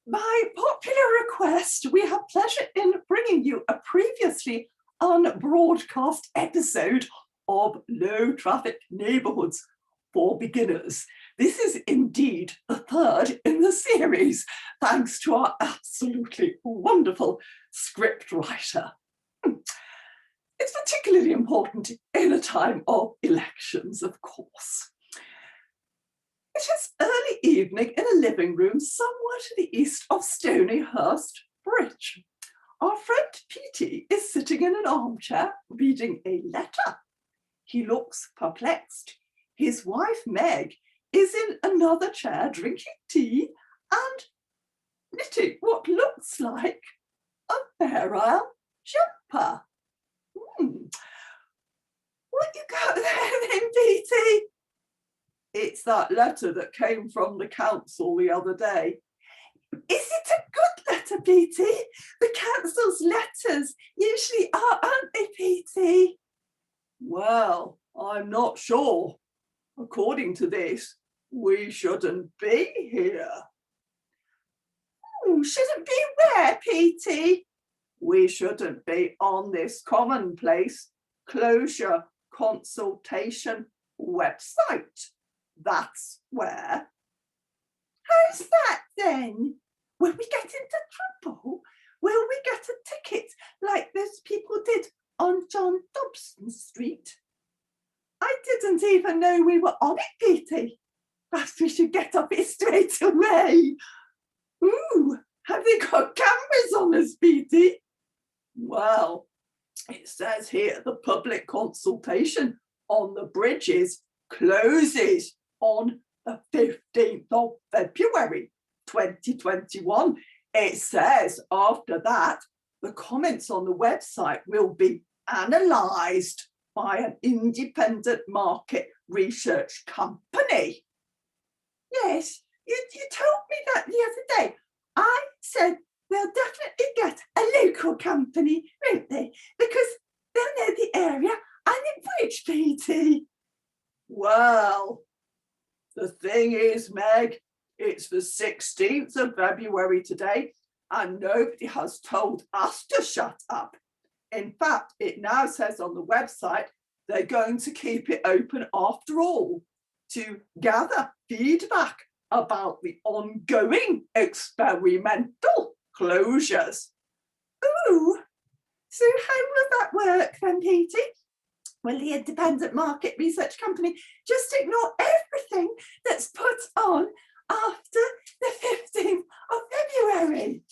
By popular request, we have pleasure in bringing you a previously unbroadcast episode of Low Traffic Neighbourhoods for Beginners. This is indeed the third in the series, thanks to our absolutely wonderful script writer. It's particularly important in a time of elections, of course. It is early evening in a living room somewhere to the east of Stonyhurst Bridge. Our friend Petey is sitting in an armchair reading a letter. He looks perplexed. His wife Meg is in another chair drinking tea and knitting what looks like a Fair Isle jumper. What you got there then, Petey? It's that letter that came from the council the other day. Is it a good letter, Petey? The council's letters usually are, aren't they, Petey? Well, I'm not sure. According to this, we shouldn't be here. Shouldn't be where, Petey? We shouldn't be on this commonplace closure consultation website. That's where. How's that then? Will we get into trouble? Will we get a ticket like those people did on John Dobson Street? I didn't even know we were on it, Petey. Perhaps we should get off it straight away. Ooh, have they got cameras on us, Petey? Well, it says here the public consultation on the bridges closes on the 15th of February 2021. It says after that, the comments on the website will be analysed by an independent market research company. Yes, you told me that the other day. I said they'll definitely get a local company, won't they? Because they'll know the area and the bridge, Petey. Well, the thing is, Meg, it's the 16th of February today, and nobody has told us to shut up. In fact, it now says on the website they're going to keep it open after all to gather feedback about the ongoing experimental closures. Ooh, so how will that work then, Petey? Will the independent market research company just ignore everything that's put on after the 15th of February?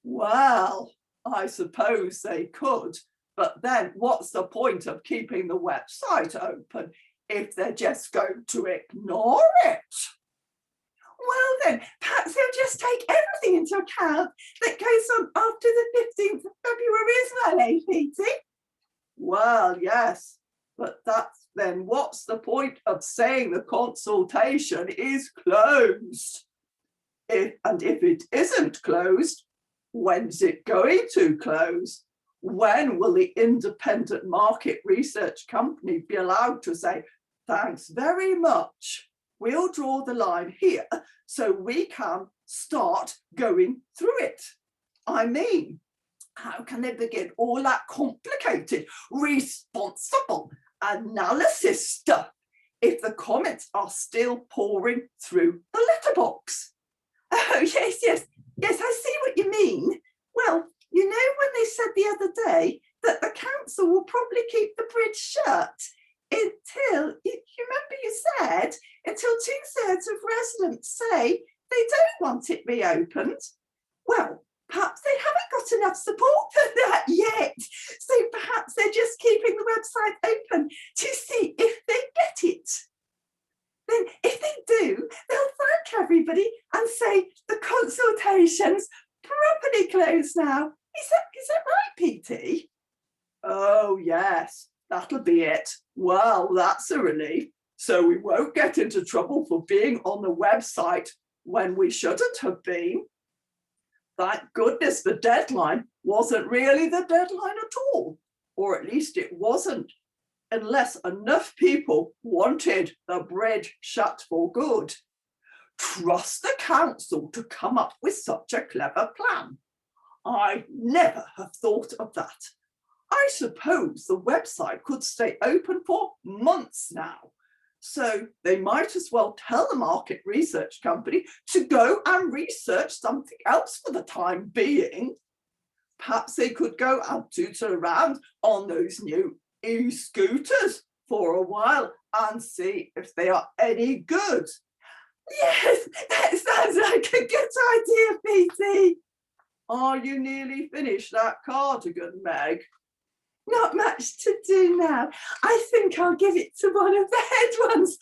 Well, I suppose they could, but then what's the point of keeping the website open if they're just going to ignore it? Well then, perhaps they'll just take everything into account that goes on after the 15th of February as well, eh, Petey? Well, yes, but that's then what's the point of saying the consultation is closed? If it isn't closed, when's it going to close? When will the independent market research company be allowed to say, thanks very much, we'll draw the line here so we can start going through it? I mean, how can they begin all that complicated, responsible analysis stuff if the comments are still pouring through the letterbox? Oh, yes, I see what you mean. Well, you know when they said the other day that the council will probably keep the bridge shut until, you remember you said, until 2/3 of residents say they don't want it reopened? Well, perhaps they haven't got enough support for that yet. So perhaps they're just keeping the website open to see if they get it. Then if they do, they'll thank everybody and say the consultation's properly closed now. Is that right, Petey? Oh, yes, that'll be it. Well, that's a relief. So we won't get into trouble for being on the website when we shouldn't have been. Thank goodness the deadline wasn't really the deadline at all, or at least it wasn't, unless enough people wanted the bridge shut for good. Trust the council to come up with such a clever plan. I never have thought of that. I suppose the website could stay open for months now. So they might as well tell the market research company to go and research something else for the time being. Perhaps they could go and tootle around on those new e-scooters for a while and see if they are any good. Yes, that sounds like a good idea, Petey. Are you nearly finished that cardigan, Meg? Not much to do now. I think I'll give it to one of the head ones